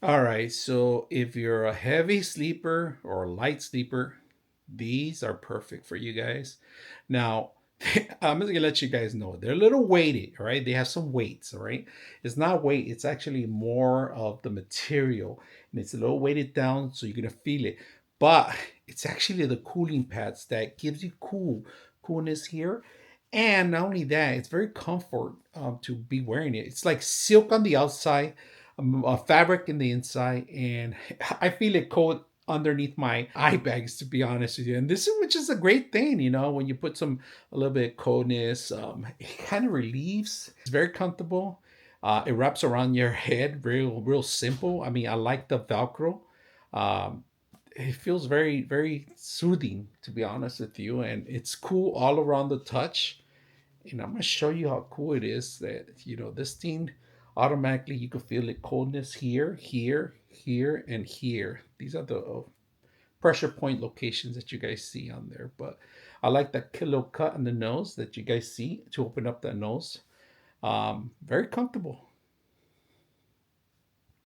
All right, so if you're a heavy sleeper or a light sleeper, these are perfect for you guys. Now, I'm just gonna let you guys know they're a little weighted, all right? They have some weights, all right? It's not weight, it's actually more of the material, and it's a little weighted down, so you're gonna feel it. But it's actually the cooling pads that gives you coolness here. And not only that, it's very comfort to be wearing it. It's like silk on the outside, a fabric in the inside, and I feel it cold underneath my eye bags, to be honest with you. And this is which is a great thing, when you put some a little bit of coldness, it kind of relieves. It's very comfortable. It wraps around your head, real simple. I mean, I like the Velcro. Um, it feels very soothing, to be honest with you, and it's cool all around the touch. And I'm gonna show you how cool it is that this thing automatically you can feel it coldness here, here, and here. These are the pressure point locations that you guys see on there. But I like that little cut in the nose that you guys see to open up that nose. Very comfortable.